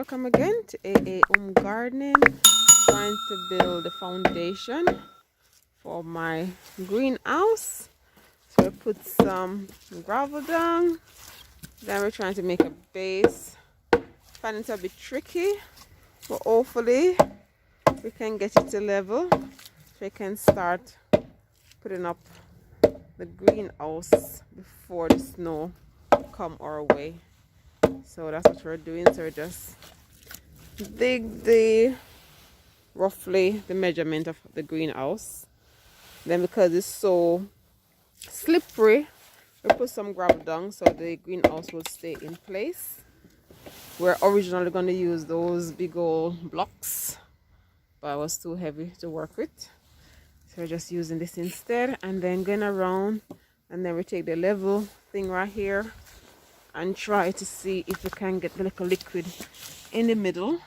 welcome again to Home Gardening. Trying to build a foundation for my greenhouse. So I put some gravel down. Then we're trying to make a base. Finding it a bit tricky, but hopefully we can get it to level so we can start putting up the greenhouse before the snow come our way. So that's what we're doing. So we're just dig roughly the measurement of the greenhouse. Then because it's so slippery, we put some gravel down so the greenhouse will stay in place. We're originally going to use those big old blocks, but it was too heavy to work with. So we're just using this instead, and then going around, and then we take the level thing right here and try to see if we can get the little liquid in the middle.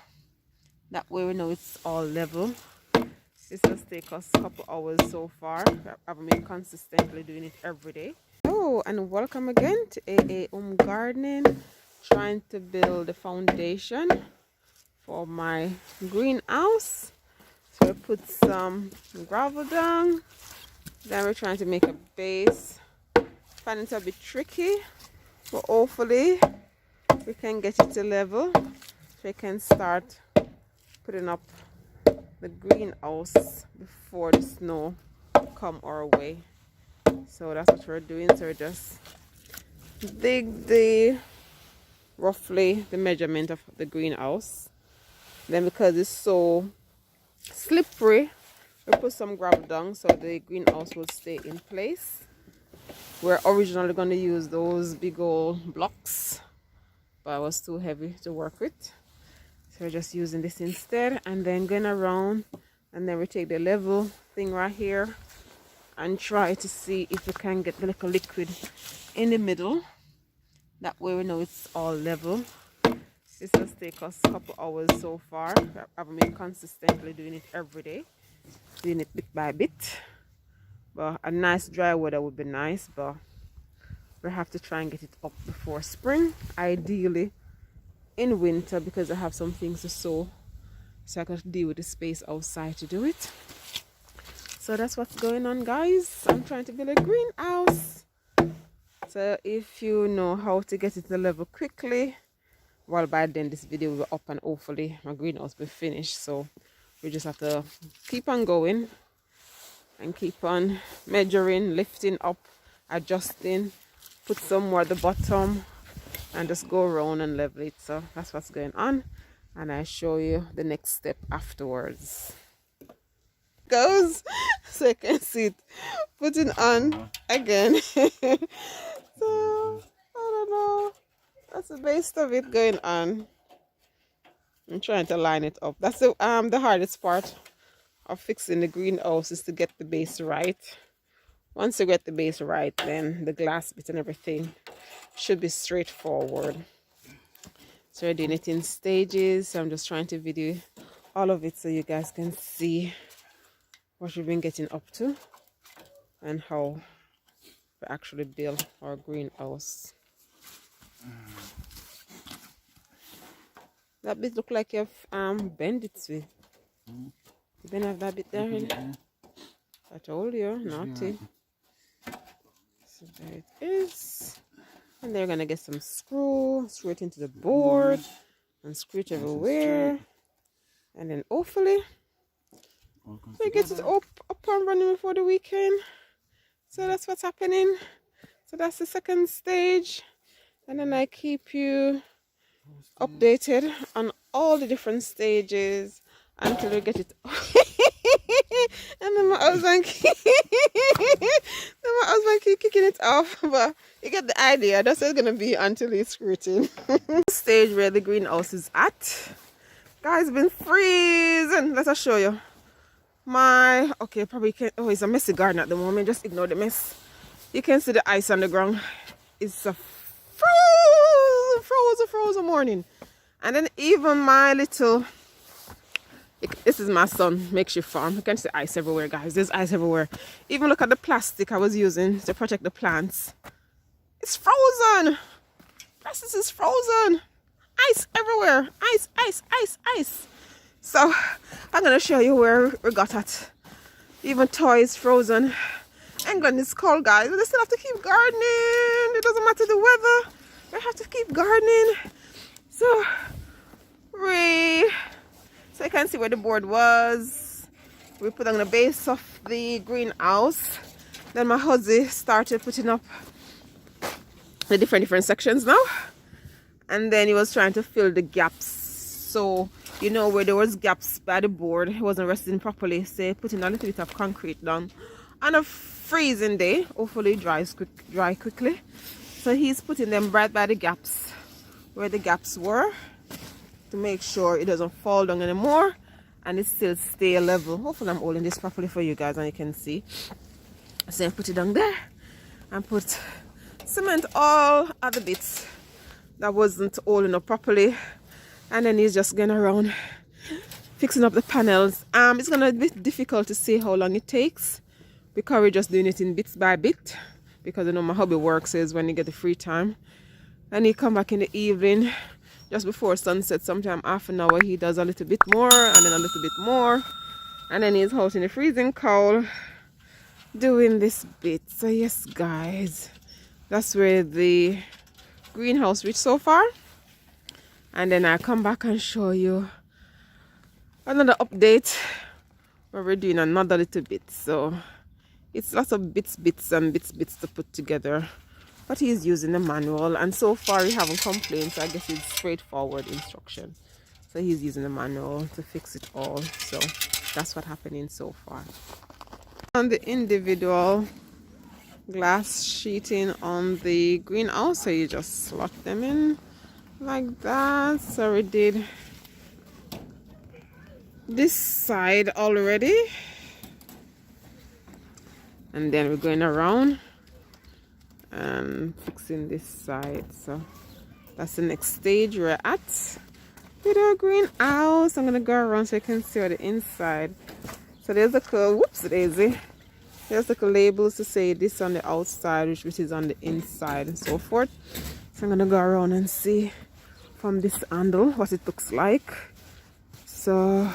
That way we know it's all level. This has taken us a couple hours so far. I've been consistently doing it every day. Oh, and welcome again to Home Gardening. Trying to build a foundation for my greenhouse. So I put some gravel down. Then we're trying to make a base. Finding it a bit tricky, but hopefully we can get it to level so we can start putting up the greenhouse before the snow come our way. So that's what we're doing. So we're just dig roughly the measurement of the greenhouse. Then because it's so slippery, we put some gravel down so the greenhouse will stay in place. We're originally going to use those big old blocks, but it was too heavy to work with. So we're just using this instead, and then going around, and then we take the level thing right here and try to see if we can get the little liquid in the middle. That way we know it's all level. This has taken us a couple hours so far. I've been consistently doing it every day, doing it bit by bit. But a nice dry weather would be nice, but we have to try and get it up before spring, ideally in winter, because I have some things to sow, so I can deal with the space outside to do it. So that's what's going on, guys. I'm trying to build a greenhouse. So if you know how to get it to level quickly, well, by then this video will be up and hopefully my greenhouse will be finished. So we just have to keep on going and keep on measuring, lifting up, adjusting, put some more at the bottom, and just go around and level it. So that's what's going on, and I'll show you the next step afterwards. Goes so you can see it putting on again. So I don't know, that's the base of it going on. I'm trying to line it up. That's the hardest part of fixing the greenhouse, is to get the base right. Once you get the base right, then the glass bit and everything should be straightforward. So we're doing it in stages. So I'm just trying to video all of it so you guys can see what we've been getting up to and how we actually build our greenhouse. That bit look like you've bent it with. You been have that bit there, really? I told you, naughty. So there it is. And they're gonna get some screw it into the board and screw it everywhere. And then hopefully we get it up and running before the weekend. So that's what's happening. So that's the second stage. And then I keep you updated on all the different stages until we get it. And then my husband keep kicking it off, but you get the idea. That's what it's gonna be until it's screwed. Stage where the greenhouse is at. Guys, been freezing. Let us show you. Okay, probably can't. Oh, it's a messy garden at the moment. Just ignore the mess. You can see the ice on the ground. It's a frozen morning. And then even my little, this is my son makeshift farm. You can see ice everywhere, guys. There's ice everywhere. Even look at the plastic I was using to protect the plants. It's frozen. This is frozen. ice everywhere. Ice, ice, ice, ice. So I'm gonna show you where we got at. Even toys frozen. England is cold, guys. We still have to keep gardening. It doesn't matter the weather. We have to keep gardening. So you can see where the board was. We put on the base of the greenhouse. Then my husband started putting up the different sections now. And then he was trying to fill the gaps. So, you know, where there was gaps by the board, it wasn't resting properly. So putting a little bit of concrete down. On a freezing day, hopefully it dry quickly. So he's putting them right by the gaps, where the gaps were, to make sure it doesn't fall down anymore and it still stay level. Hopefully I'm holding this properly for you guys and you can see. So I put it down there and put cement all at the bits that wasn't holding up properly, and then he's just going around fixing up the panels. It's gonna be difficult to see how long it takes because we're just doing it in bits by bit, because I know my hubby works is when he get the free time and he come back in the evening just before sunset, sometime half an hour he does a little bit more and then a little bit more, and then he's out in the freezing cold doing this bit. So yes guys, that's where the greenhouse reached so far, and then I'll come back and show you another update where we're doing another little bit. So it's lots of bits to put together, but he's using the manual, and so far we haven't complained. So I guess it's straightforward instruction. So he's using the manual to fix it all. So that's what's happening so far. On the individual glass sheeting on the greenhouse, so you just slot them in like that. So we did this side already, and then we're going around and fixing this side. So that's the next stage we're at with our greenhouse. I'm gonna go around so you can see what the inside. So there's a whoops daisy. There's like labels to say this on the outside, which is on the inside, and so forth. So I'm gonna go around and see from this angle what it looks like. So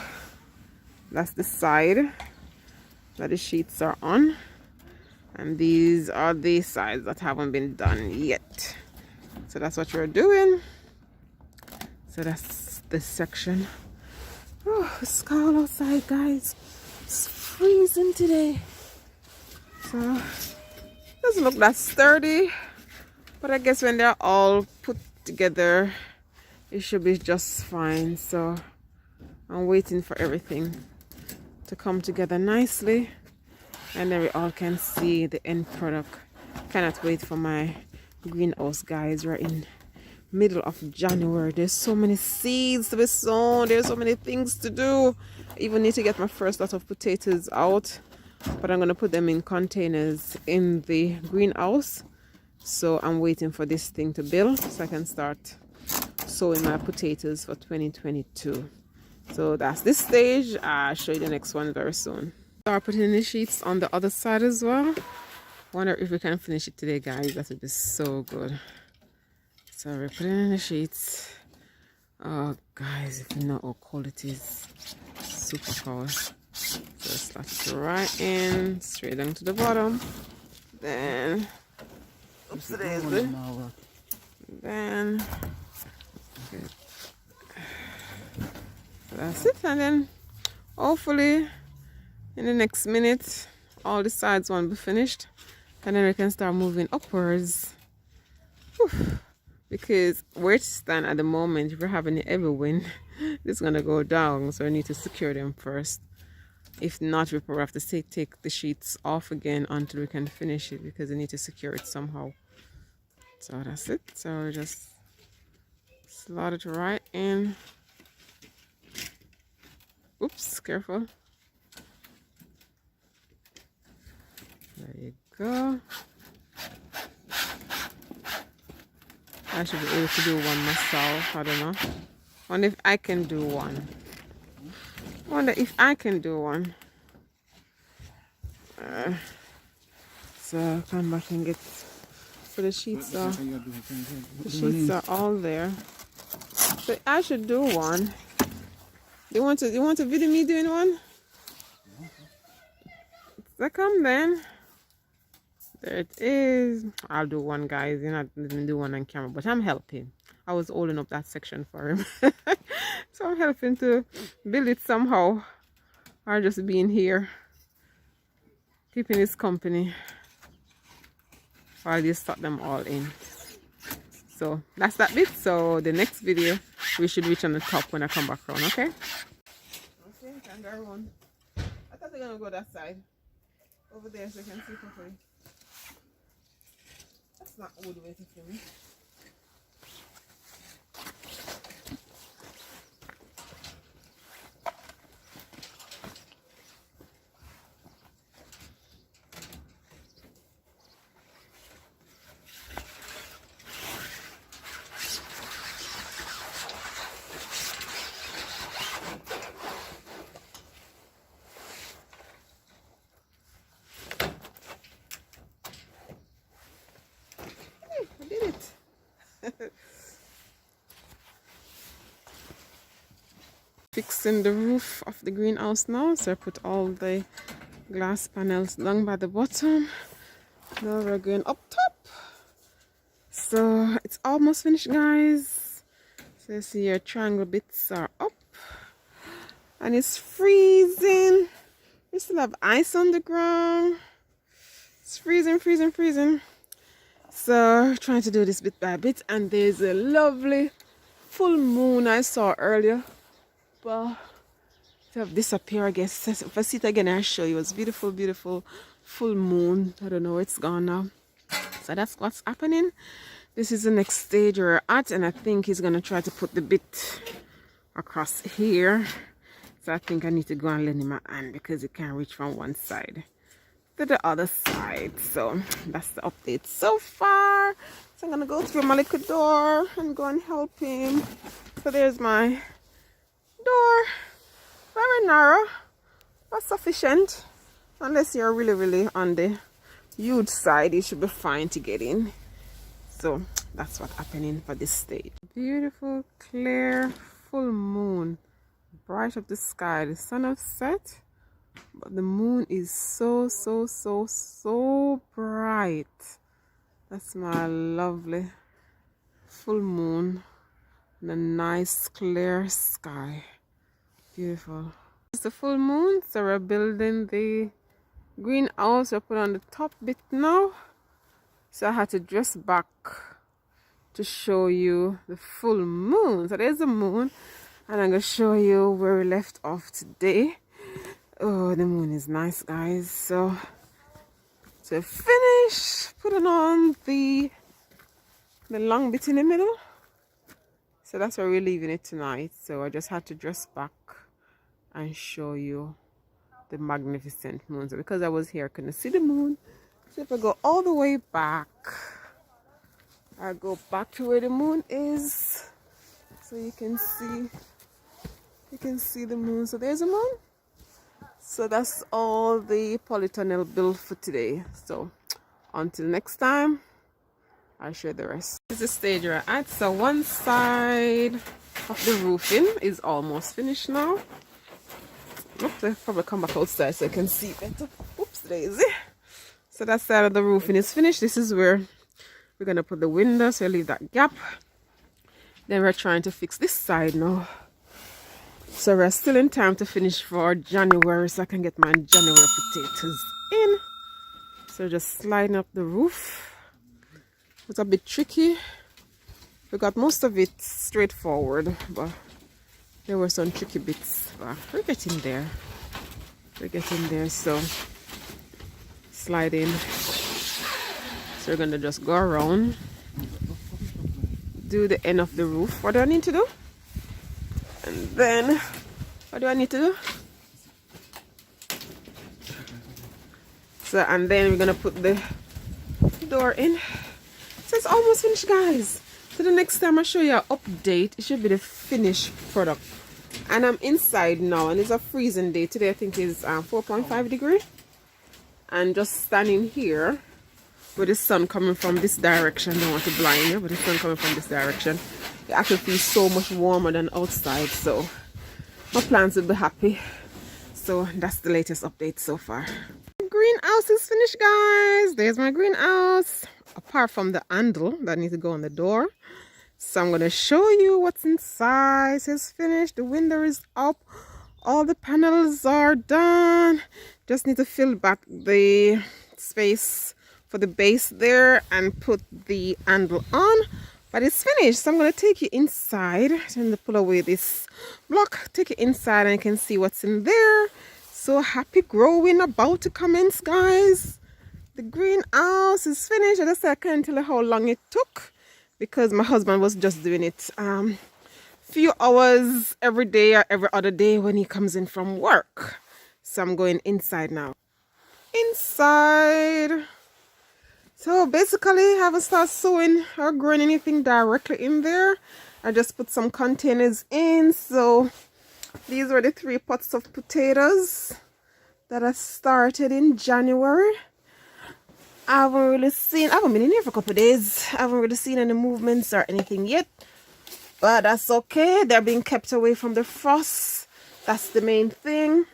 that's the side that the sheets are on, and these are the sides that haven't been done yet. So that's what we're doing. So that's this section. Oh, it's cold outside, guys. It's freezing today. So it doesn't look that sturdy, but I guess when they're all put together it should be just fine. So I'm waiting for everything to come together nicely, and then we all can see the end product. Cannot wait for my greenhouse, guys. We're in middle of January. There's so many seeds to be sown. There's so many things to do. I even need to get my first lot of potatoes out, but I'm gonna put them in containers in the greenhouse. So I'm waiting for this thing to build so I can start sowing my potatoes for 2022. So that's this stage. I'll show you the next one very soon. Start putting the sheets on the other side as well. Wonder if we can finish it today, guys. That would be so good. So we're putting in the sheets. Oh guys, if you know how cold it is, super cold. So slot it right in, straight down to the bottom. Then oops daisy. Then okay. So that's it, and then hopefully in the next minute all the sides won't be finished, and then we can start moving upwards. Whew. Because where to stand at the moment, if we're having a heavy wind, it's gonna go down, so we need to secure them first. If not, we probably have to take the sheets off again until we can finish it, because we need to secure it somehow. So that's it. So we just slot it right in. Oops, careful. There you go. I should be able to do one myself. I don't know. Wonder if I can do one. Wonder if I can do one. So come back and get. So the sheets are all there. So I should do one. You want to video me doing one? So come then. There it is. I'll do one, guys. You're not letting me do one on camera, but I'm helping. I was holding up that section for him. So I'm helping to build it somehow. Or just being here. Keeping his company. While you start them all in. So that's that bit. So the next video, we should reach on the top when I come back around, okay? Okay, kangaroo one. I thought they're going to go that side. Over there so you can see properly. That's not all the way to film. Fixing the roof of the greenhouse now, so I put all the glass panels down by the bottom. Now we're going up top. So it's almost finished, guys. So you see your triangle bits are up and it's freezing. We still have ice on the ground. It's freezing, freezing, freezing. So trying to do this bit by bit, and there's a lovely full moon I saw earlier. Well, to have disappeared, I guess. If I see it again, I'll show you. It's beautiful, beautiful full moon. I don't know where it's gone now. So that's what's happening. This is the next stage we're at, and I think he's gonna try to put the bit across here. So I think I need to go and lend him a hand because he can't reach from one side to the other side. So that's the update so far. So I'm gonna go through my little door and go and help him. So there's my door. Very narrow, but sufficient. Unless you're really on the huge side, you should be fine to get in. So that's what's happening for this stage. Beautiful clear full moon, bright up the sky. The sun has set, but the moon is so bright. That's my lovely full moon and a nice clear sky. Beautiful. It's the full moon, so we're building the greenhouse. I put on the top bit now, so I had to dress back to show you the full moon. So there's the moon, and I'm gonna show you where we left off today. Oh, the moon is nice, guys. So to finish putting on the long bit in the middle. So that's where we're leaving it tonight. So I just had to dress back and show you the magnificent moon. So because I was here, I couldn't see the moon. So if I go all the way back, I go back to where the moon is, so you can see the moon. So there's a moon. So that's all the polytunnel build for today. So until next time, I'll show the rest. This is the stage we're at. So one side of the roofing is almost finished now. Oops, I'll probably come back outside so I can see better. Oops, daisy. So that side of the roofing is finished. This is where we're gonna put the window, so I leave that gap. Then we're trying to fix this side now. So we're still in time to finish for January, so I can get my January potatoes in. So just sliding up the roof. It's a bit tricky. We got most of it straightforward, but there were some tricky bits. But we're getting there. We're getting there. So slide in. So we're gonna just go around, do the end of the roof. What do I need to do? And then what do I need to do? So, and then we're gonna put the door in. So it's almost finished, guys. So the next time I show you an update, it should be the finished product. And I'm inside now, and it's a freezing day today. I think it's 4.5 degrees. And just standing here with the sun coming from this direction. I don't want to blind you, but the sun coming from this direction, it actually feels so much warmer than outside, so my plants will be happy. So that's the latest update so far. Greenhouse is finished, guys. There's my greenhouse, apart from the handle that needs to go on the door. So I'm going to show you what's inside. It's finished. The window is up. All the panels are done. Just need to fill back the space for the base there and put the handle on. But it's finished. So I'm going to take you inside. I'm going to pull away this block. Take it inside and you can see what's in there. So happy growing about to commence, guys. The greenhouse is finished. I just said I can't tell you how long it took, because my husband was just doing it few hours every day or every other day when he comes in from work. So I'm going inside now. Inside. So basically I haven't started sowing or growing anything directly in there. I just put some containers in. So these were the 3 pots of potatoes that I started in January. I haven't been in here for a couple of days. I haven't really seen any movements or anything yet. But that's okay. They're being kept away from the frost. That's the main thing.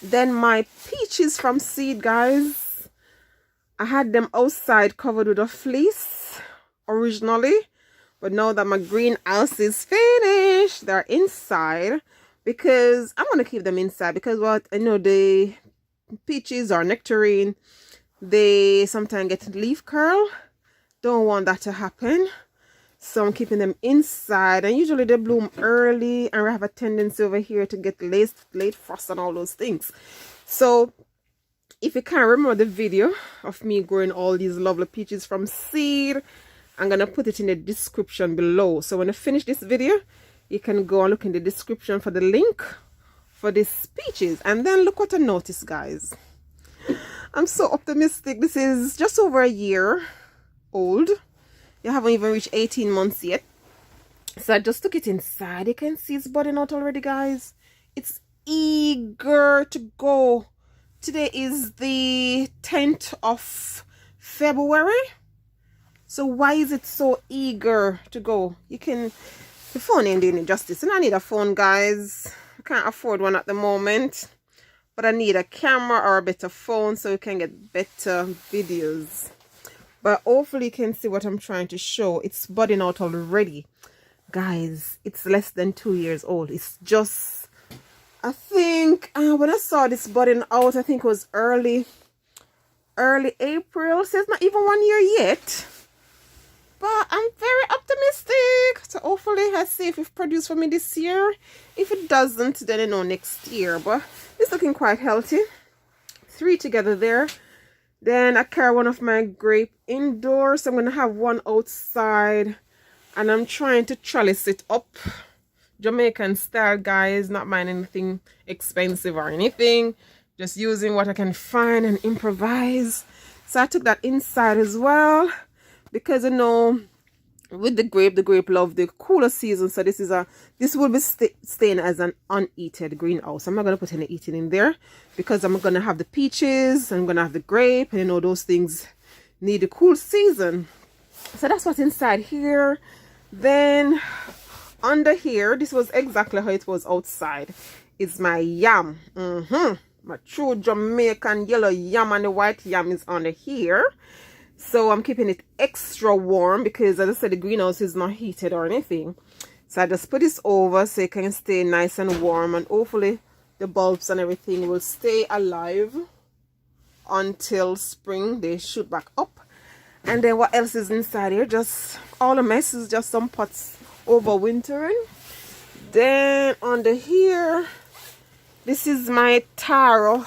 Then my peaches from seed, guys. I had them outside covered with a fleece originally. But now that my greenhouse is finished, they're inside. Because I'm going to keep them inside. Because I know the peaches or nectarine, they sometimes get leaf curl. Don't want that to happen. So I'm keeping them inside. And usually they bloom early. And we have a tendency over here to get late frost and all those things. So if you can't remember the video of me growing all these lovely peaches from seed, I'm going to put it in the description below. So when I finish this video, you can go and look in the description for the link for these peaches. And then look what I noticed, guys. I'm so optimistic. This is just over a year old. You haven't even reached 18 months yet. So I just took it inside. You can see it's budding out already, guys. It's eager to go. Today is the 10th of February. So why is it so eager to go? The phone ain't doing it justice. And I need a phone, guys. I can't afford one at the moment. But I need a camera or a better phone so we can get better videos. But hopefully you can see what I'm trying to show. It's budding out already. Guys, it's less than 2 years old. It's just, I think, when I saw this budding out, I think it was early April. So it's not even 1 year yet. But I'm very optimistic. So hopefully I see if it produces for me this year. If it doesn't, then I know next year. But it's looking quite healthy. 3 together there. Then I carry one of my grape indoors. So I'm going to have one outside. And I'm trying to trellis it up. Jamaican style, guys. Not buying anything expensive or anything. Just using what I can find and improvise. So I took that inside as well. Because you know, with the grape love the cooler season. So this will be staying as an uneaten greenhouse. I'm not going to put any eating in there. Because I'm going to have the peaches. I'm going to have the grape. And you know, those things need a cool season. So that's what's inside here. Then under here, this was exactly how it was outside. It's my yam. My true Jamaican yellow yam, and the white yam is under here. So I'm keeping it extra warm because, as I said, the greenhouse is not heated or anything. So I just put this over so it can stay nice and warm, and hopefully the bulbs and everything will stay alive until spring. They shoot back up. And then what else is inside here? Just all the mess is just some pots overwintering. Then under here, this is my taro,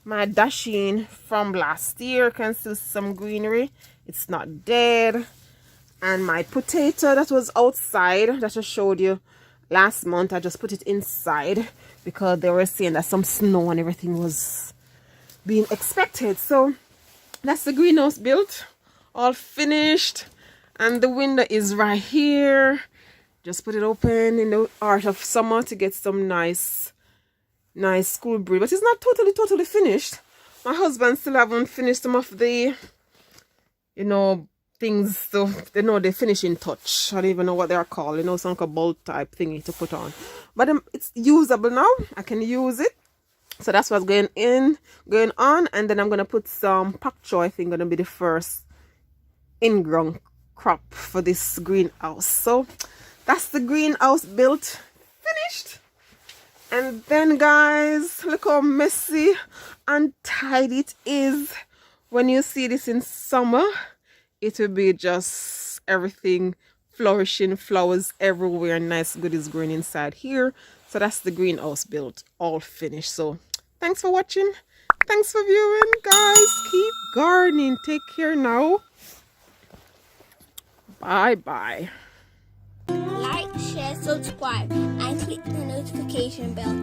my dasheen from last year. You can still see some greenery. It's not dead. And my potato that was outside that I showed you last month, I just put it inside because they were saying that some snow and everything was being expected. So that's the greenhouse built, all finished. And the window is right here. Just put it open in the heart of summer to get some nice cool breeze. But it's not totally finished. My husband still haven't finished some of the you know, things so the finishing touch. I don't even know what they are called, you know, some kind of bolt type thingy to put on. But it's usable now. I can use it. So that's what's going on. And then I'm gonna put some pak choy. I think gonna be the first in-ground crop for this greenhouse. So that's the greenhouse built, finished. And then guys, look how messy and tidy it is. When you see this in summer, it will be just everything flourishing, flowers everywhere, nice goodies growing inside here. So that's the greenhouse built, all finished. So thanks for watching, thanks for viewing guys. Keep gardening, take care now, bye bye. Like, share, subscribe and click the notification bell.